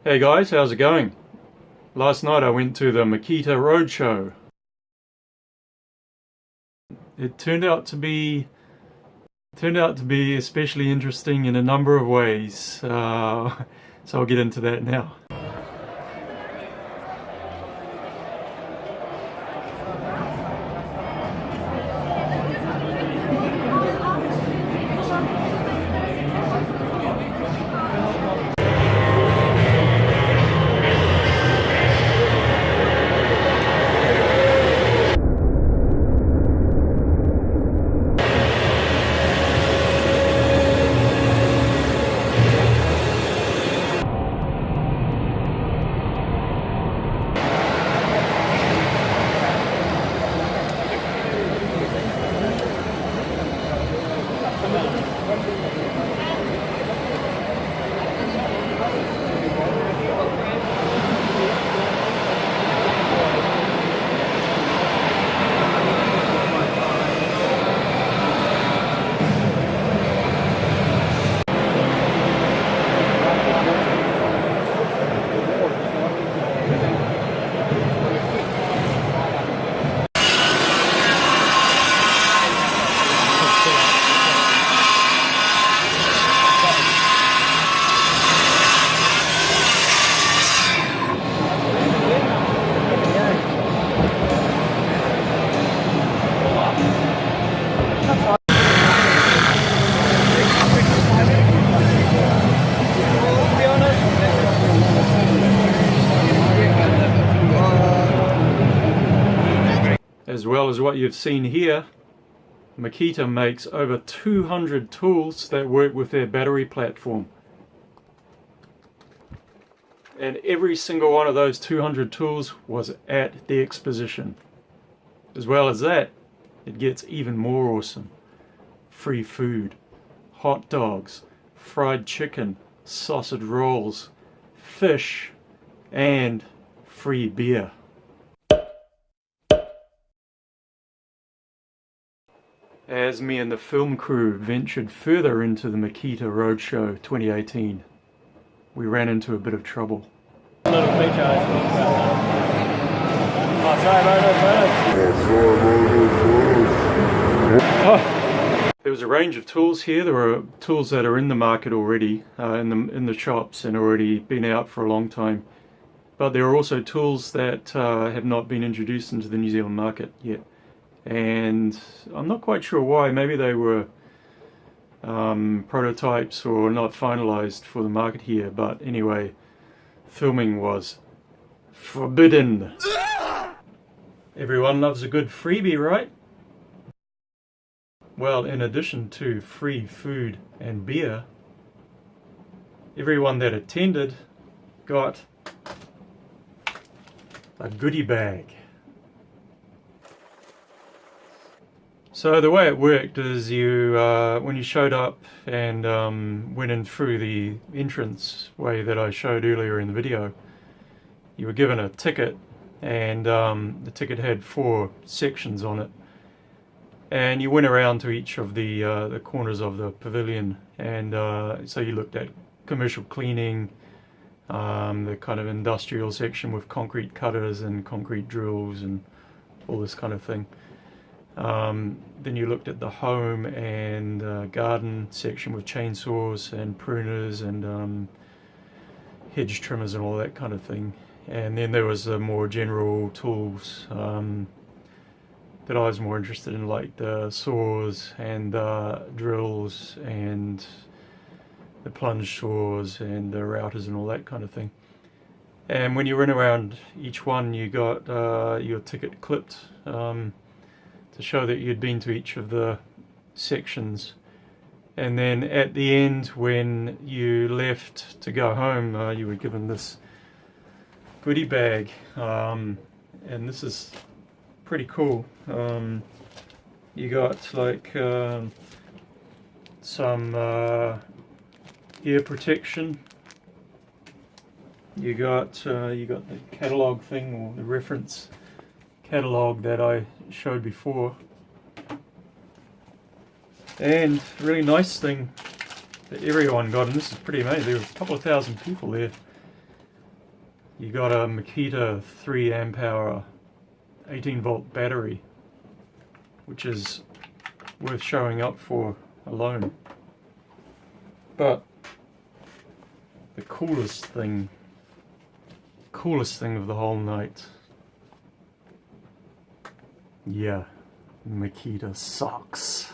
Hey guys, how's it going? Last night I went to the Makita Roadshow. It turned out to be especially interesting in a number of ways. So I'll get into that now. As well as what you've seen here, Makita makes over 200 tools that work with their battery platform. And every single one of those 200 tools was at the exposition. As well as that, it gets even more awesome. Free food, hot dogs, fried chicken, sausage rolls, fish, and free beer. As me and the film crew ventured further into the Makita Roadshow 2018, we ran into a bit of trouble. A little feature I was talking about. There was a range of tools here. There were tools that are in the market already, in the shops, and already been out for a long time. But there are also tools that have not been introduced into the New Zealand market yet. And I'm not quite sure why. Maybe they were prototypes or not finalized for the market here, but anyway, filming was forbidden. Everyone loves a good freebie, right? Well, in addition to free food and beer, everyone that attended got a goodie bag. So the way it worked is you, when you showed up and went in through the entrance way that I showed earlier in the video, you were given a ticket, and the ticket had 4 sections on it. And you went around to each of the corners of the pavilion, and so you looked at commercial cleaning, the kind of industrial section with concrete cutters and concrete drills and all this kind of thing. Then you looked at the home and garden section with chainsaws and pruners and hedge trimmers and all that kind of thing. And then there was the more general tools that I was more interested in, like the saws and drills and the plunge saws and the routers and all that kind of thing. And when you went around each one, you got your ticket clipped to show that you'd been to each of the sections. And then at the end, when you left to go home, you were given this goodie bag, and this is pretty cool. You got like some ear protection. You got the catalog thing, or the reference catalog that I showed before. And a really nice thing that everyone got, and this is pretty amazing, there were a couple of thousand people there, You got a Makita 3 amp hour 18 volt battery, which is worth showing up for alone. But the coolest thing of the whole night, yeah, Makita socks.